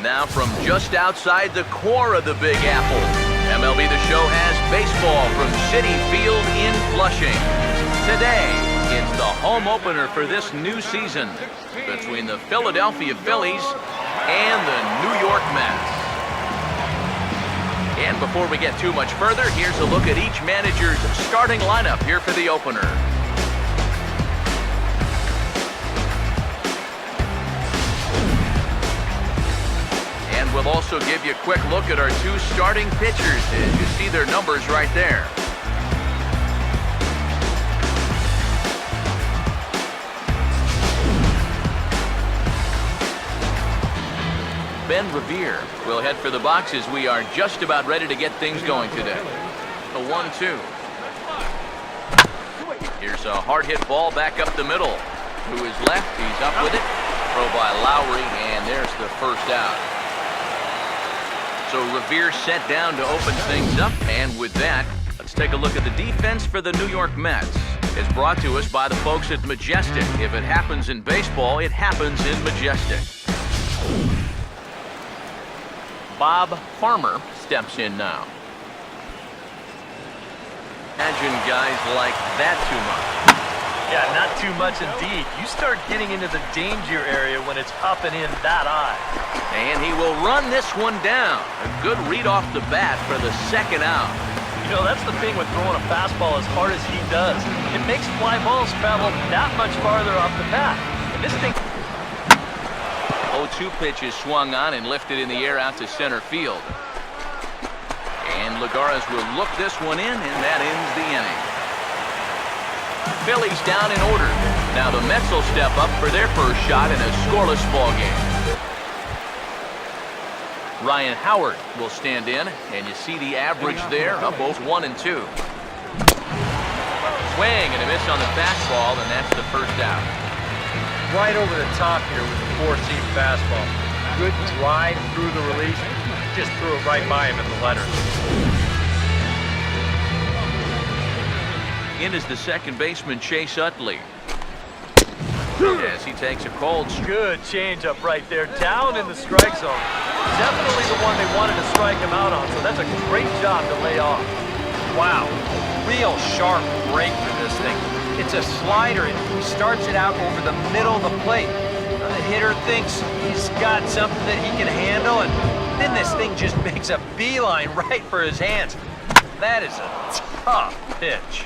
Now from just outside the core of the Big Apple, MLB The Show has baseball from Citi Field in Flushing. Today, it's the home opener for this new season between the Philadelphia Phillies and the New York Mets. And before we get too much further, here's a look at each manager's starting lineup here for the opener. And we'll also give you a quick look at our two starting pitchers as you see their numbers right there. Ben Revere will head for the boxes. We are just about ready to get things going today. The 1-2. Here's a hard hit ball back up the middle. Who is left? He's up with it. Throw by Lowry, and there's the first out. So Revere set down to open things up, and with that, let's take a look at the defense for the New York Mets. It's brought to us by the folks at Majestic. If it happens in baseball, it happens in Majestic. Bob Farmer steps in now. Imagine guys like that too much. Yeah, not too much indeed. You start getting into the danger area when it's up and in that high. And he will run this one down. A good read off the bat for the second out. You know, that's the thing with throwing a fastball as hard as he does. It makes fly balls travel that much farther off the bat. And this thing... 0-2 pitch is swung on and lifted in the air out to center field. And Lagares will look this one in, and that ends the inning. Phillies down in order. Now the Mets will step up for their first shot in a scoreless ball game. Ryan Howard will stand in, and you see the average there of both 1 and 2. Swing and a miss on the fastball, and that's the first out. Right over the top here with the four-seam fastball. Good drive through the release. Just threw it right by him in the letters. In is the second baseman, Chase Utley. As he takes a cold strike. Good changeup right there, down in the strike zone. Definitely the one they wanted to strike him out on, so that's a great job to lay off. Wow, real sharp break for this thing. It's a slider, and he starts it out over the middle of the plate. The hitter thinks he's got something that he can handle, and then this thing just makes a beeline right for his hands. That is a tough pitch.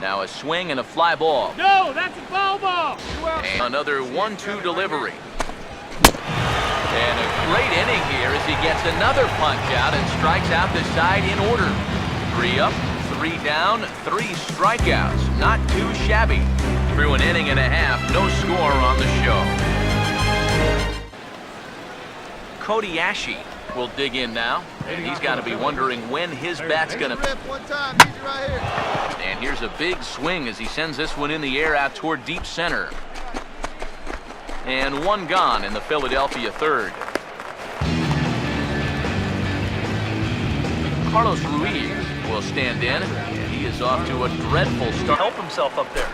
Now a swing and a fly ball. No, that's a foul ball. And another 1-2 delivery. And a great inning here as he gets another punch out and strikes out the side in order. 3 up, 3 down, 3 strikeouts. Not too shabby. Through an inning and a half, no score on the show. Cody Ashe will dig in now, and he's got to be wondering when his bat's going to... And here's a big swing as he sends this one in the air out toward deep center. And 1 gone in the Philadelphia third. Carlos Ruiz will stand in, and he is off to a dreadful start. Help himself up there.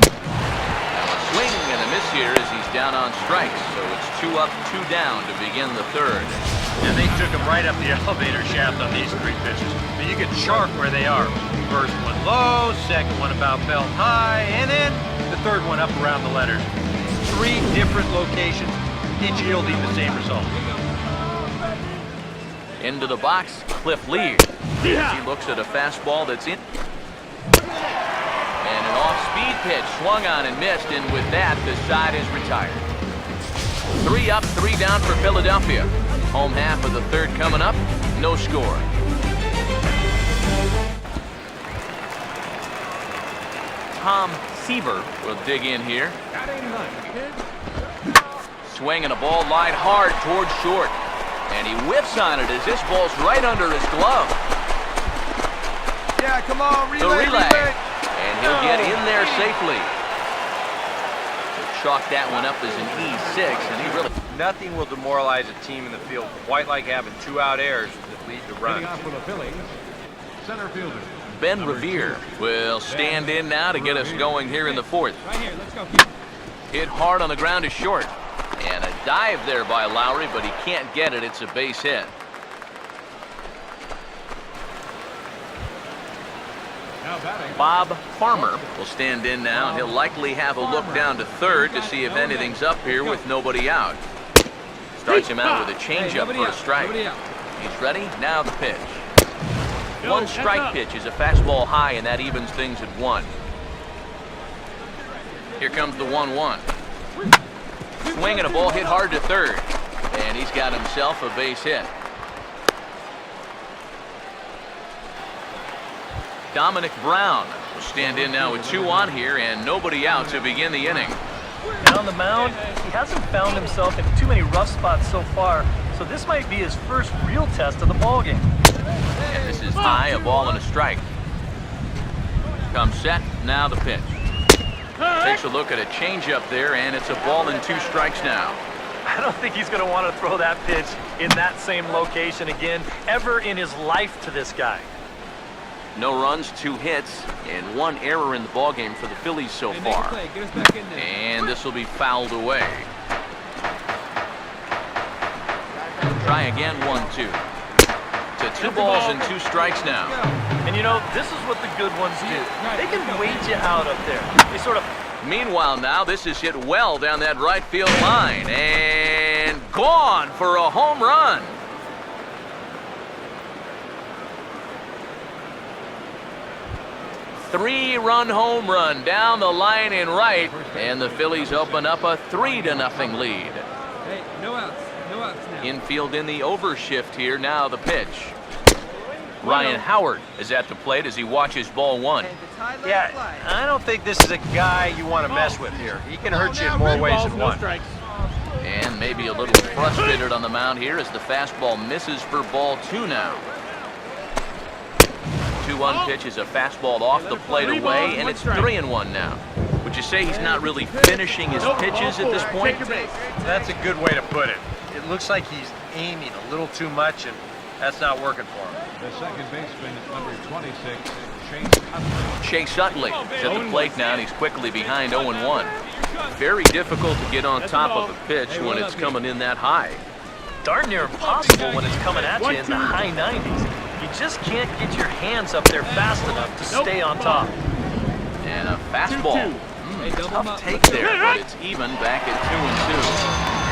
Now a swing and a miss here as he's down on strikes, so it's 2 up, 2 down to begin the third. And they took him right up the elevator shaft on these 3 pitches. But you can chart where they are. First one low, second one about belt high, and then the third one up around the letters. 3 different locations, each yielding the same result. Into the box, Cliff Lee. As he looks at a fastball that's in. And an off-speed pitch swung on and missed, and with that, the side is retired. 3 up, 3 down for Philadelphia. Home half of the third coming up, no score. Tom Seaver will dig in here. Swing and a ball lined hard towards short. And he whiffs on it as this ball's right under his glove. Yeah, come on, relay, The relay. relay. And he'll get in there safely. He'll chalk that one up as an E6, and he really... Nothing will demoralize a team in the field quite like having 2 out airs that lead to runs. Center fielder. Ben Revere will stand in now to get us going here in the fourth. Right here, let's go. Hit hard on the ground to short. And a dive there by Lowry, but he can't get it. It's a base hit. Now batting. Bob Farmer will stand in now, and he'll likely have a look down to third to see if anything's up here with nobody out. Starts him out with a changeup for a strike. He's ready. Now the pitch. One strike pitch is a fastball high, and that evens things at 1. Here comes the 1-1. Swing and a ball hit hard to third, and he's got himself a base hit. Dominic Brown will stand in now with 2 on here and nobody out to begin the inning. Down the mound, he hasn't found himself in too many rough spots so far, so this might be his first real test of the ballgame. And this is high, a ball and a strike. Comes set, now the pitch. Takes a look at a changeup there, and it's a ball and 2 strikes now. I don't think he's going to want to throw that pitch in that same location again ever in his life to this guy. No runs, 2 hits, and 1 error in the ballgame for the Phillies so far. And this will be fouled away. Try again, 1-2. To 2 balls and 2 strikes now. And you know, this is what the good ones do. They can wait you out up there. They sort of... Meanwhile now, this is hit well down that right field line. And gone for a home run. Three-run home run down the line in right, and the Phillies open up a 3-0 lead. Hey, no outs now. Infield in the overshift here. Now the pitch. Ryan Howard is at the plate as he watches ball 1. Yeah, I don't think this is a guy you want to mess with here. He can hurt you in more ways than one. And maybe a little frustrated on the mound here as the fastball misses for ball 2 now. 2-1 pitch is a fastball off the plate away, and it's 3-1 now. Would you say he's not really finishing his pitches at this point? That's a good way to put it. It looks like he's aiming a little too much, and that's not working for him. The second baseman, number 26, Chase Utley. Chase Utley is at the plate now, and he's quickly behind 0-1. Very difficult to get on top of a pitch when it's coming in that high. darn near impossible when it's coming at you in the high 90s. You just can't get your hands up there fast enough to stay on top. And a fastball. Tough take there, but it's even back at 2-2.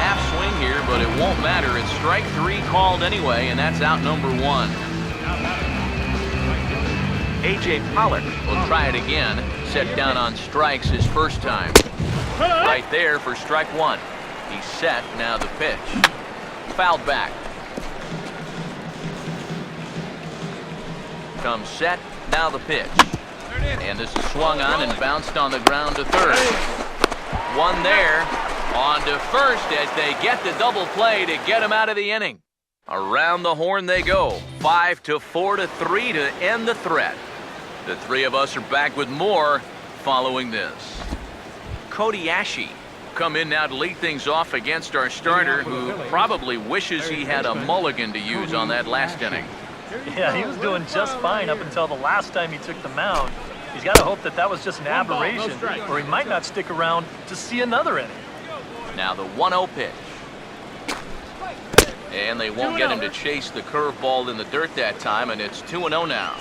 Half swing here, but it won't matter. It's strike 3 called anyway, and that's out number 1. A.J. Pollock will try it again. Set down on strikes his first time. Right there for strike 1. He's set, now the pitch. Fouled back. Comes set, now the pitch. And this is swung on and bounced on the ground to third. One there, on to first as they get the double play to get him out of the inning. Around the horn they go, 5-4-3 to end the threat. The three of us are back with more following this. Cody Ashe come in now to lead things off against our starter, who probably wishes he had a mulligan to use on that last inning. Yeah, he was doing just fine up until the last time he took the mound. He's got to hope that that was just an aberration, or he might not stick around to see another inning. Now the 1-0 pitch. And they won't get him to chase the curveball in the dirt that time, and it's 2-0 now.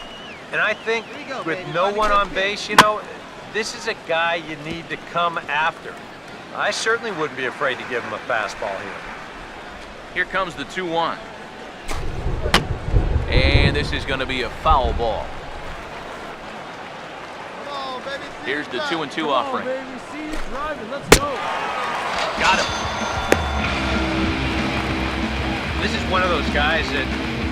And I think with no one on base, you know, this is a guy you need to come after. I certainly wouldn't be afraid to give him a fastball here. Here comes the 2-1. And this is going to be a foul ball. Here's the 2-2 offering. Got him. This is one of those guys that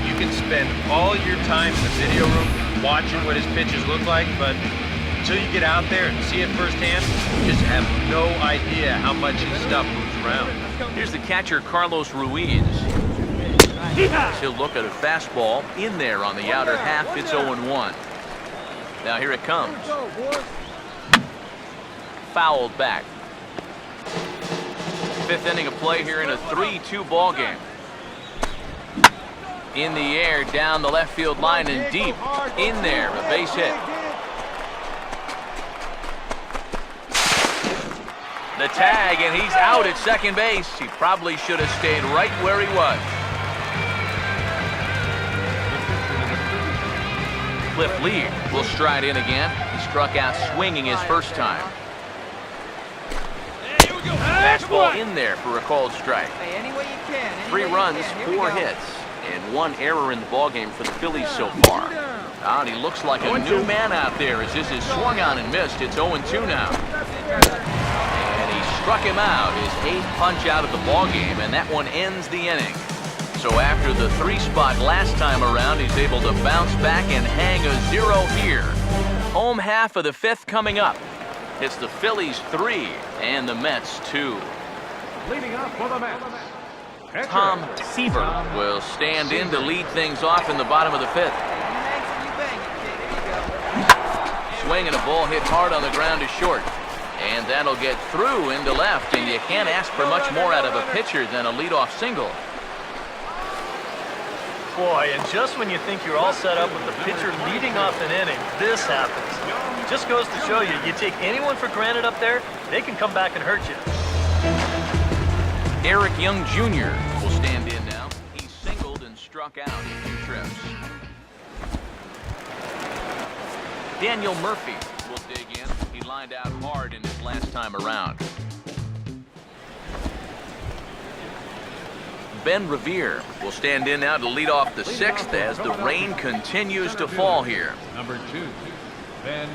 you can spend all your time in the video room watching what his pitches look like, but until you get out there and see it firsthand, you just have no idea how much his stuff moves around. Here's the catcher, Carlos Ruiz. He'll look at a fastball in there on the outer half. It's 0-1. Now here it comes. Fouled back. Fifth inning of play here in a 3-2 ball game. In the air, down the left field line and deep. In there, a base hit. The tag, and he's out at second base. He probably should have stayed right where he was. Cliff Lee will stride in again. He struck out swinging his first time. Fastball in there for a called strike. Hey, any way you can. 3 runs, 4 hits, and 1 error in the ballgame for the Phillies so far. And he looks like a new man out there as this is swung on and missed. It's 0-2 now. And he struck him out, his 8th punch out of the ballgame, and that one ends the inning. So after the 3 spot last time around, he's able to bounce back and hang a 0 here. Home half of the 5th coming up. It's the Phillies 3 and the Mets 2. Leading up for the Mets. Tom Seaver will stand in to lead things off in the bottom of the 5th. Swing and a ball hit hard on the ground to short. And that'll get through into left, and you can't ask for much more out of a pitcher than a leadoff single. Boy, and just when you think you're all set up with the pitcher leading off an inning, this happens. Just goes to show you, you take anyone for granted up there, they can come back and hurt you. Eric Young Jr. will stand in now. He singled and struck out in 2 trips. Daniel Murphy will dig in. He lined out hard in his last time around. Ben Revere will stand in now to lead off the 6th as the rain continues to fall here. Number 2, Ben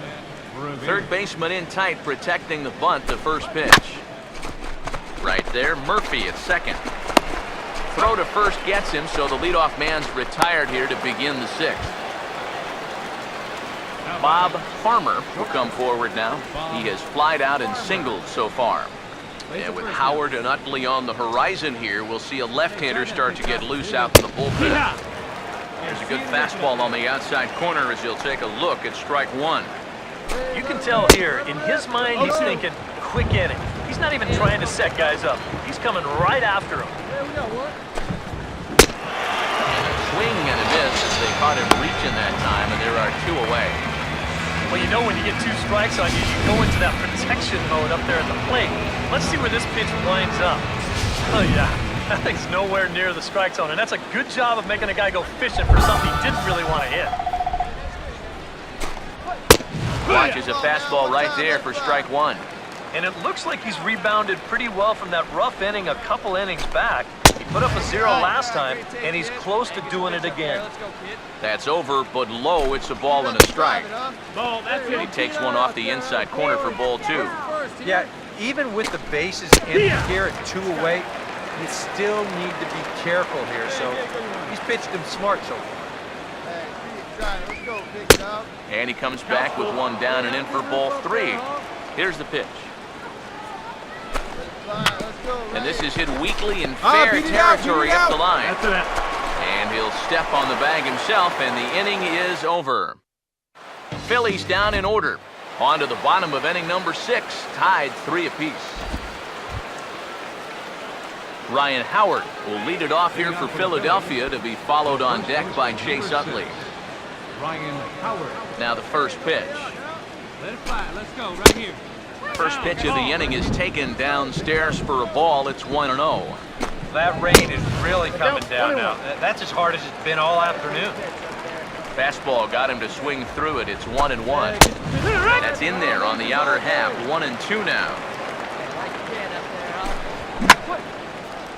Revere. Third baseman in tight, protecting the bunt, the first pitch. Right there, Murphy at second. Throw to first gets him, so the leadoff man's retired here to begin the 6th. Bob Farmer will come forward now. He has flied out and singled so far. And with Howard and Utley on the horizon here, we'll see a left-hander start to get loose out in the bullpen. There's a good fastball on the outside corner as he'll take a look at strike 1. You can tell here, in his mind, he's thinking, quick inning. He's not even trying to set guys up. He's coming right after him. Swing and a miss as they caught him reaching that time, and there are 2 away. Well, you know when you get 2 strikes on you, you go into that protection mode up there at the plate. Let's see where this pitch winds up. Oh, yeah. That thing's nowhere near the strike zone, and that's a good job of making a guy go fishing for something he didn't really want to hit. Watches a fastball right there for strike 1. And it looks like he's rebounded pretty well from that rough inning a couple innings back. He put up a 0 last time, and he's close to doing it again. That's over, but low. It's a ball and a strike. And he takes one off the inside corner for ball 2. Yeah, even with the bases empty here at 2 away, you still need to be careful here. So he's pitched him smart so far. And he comes back with 1 down and in for ball 3. Here's the pitch. And this is hit weakly in fair territory up the line. And he'll step on the bag himself, and the inning is over. Phillies down in order. On to the bottom of inning number 6, tied 3 apiece. Ryan Howard will lead it off here for Philadelphia, to be followed on deck by Chase Utley. Ryan Howard. Now the first pitch. Let it fly. Let's go right here. First pitch of the inning is taken downstairs for a ball. It's 1-0. That rain is really coming down now. That's as hard as it's been all afternoon. Fastball got him to swing through it. It's 1-1. That's in there on the outer half. 1-2 now.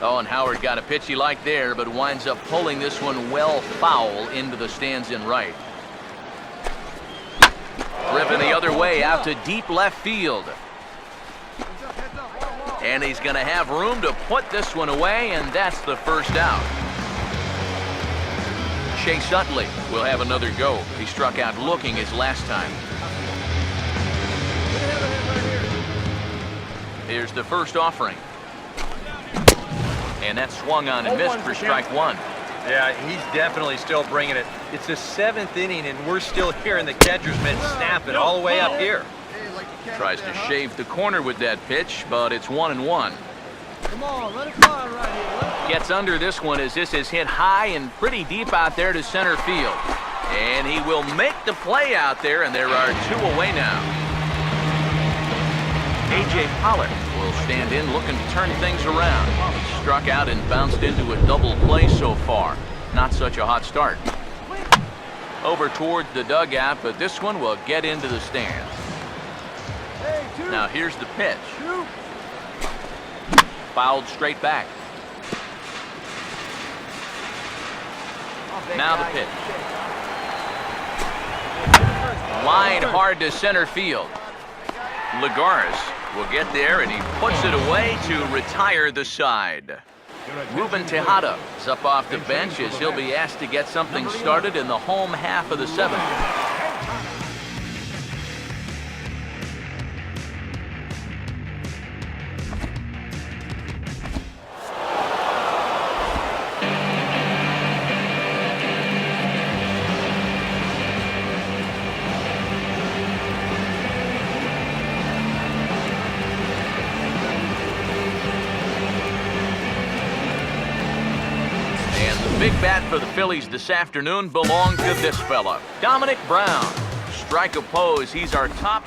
Oh, and Howard got a pitch he liked there, but winds up pulling this one well foul into the stands in right. Ripping the other way out to deep left field. And he's going to have room to put this one away, and that's the first out. Chase Utley will have another go. He struck out looking his last time. Here's the first offering. And that swung on and missed for strike 1. Yeah, he's definitely still bringing it. It's the 7th inning, and we're still hearing the catcher's mitt snapping all the way up here. Tries to shave the corner with that pitch, but it's 1-1. Come on, let it fly right here. Gets under this one as this is hit high and pretty deep out there to center field. And he will make the play out there, and there are 2 away now. A.J. Pollock will stand-in looking to turn things around. Struck out and bounced into a double play so far. Not such a hot start. Over toward the dugout, but this one will get into the stands. Now here's the pitch. Fouled straight back. Now the pitch. Line hard to center field. Lagares will get there, and he puts it away to retire the side. Ruben Tejada is up off the bench as he'll be asked to get something started in the home half of the seventh. Big bat for the Phillies this afternoon belonged to this fella, Dominic Brown. Strike oppose, he's our top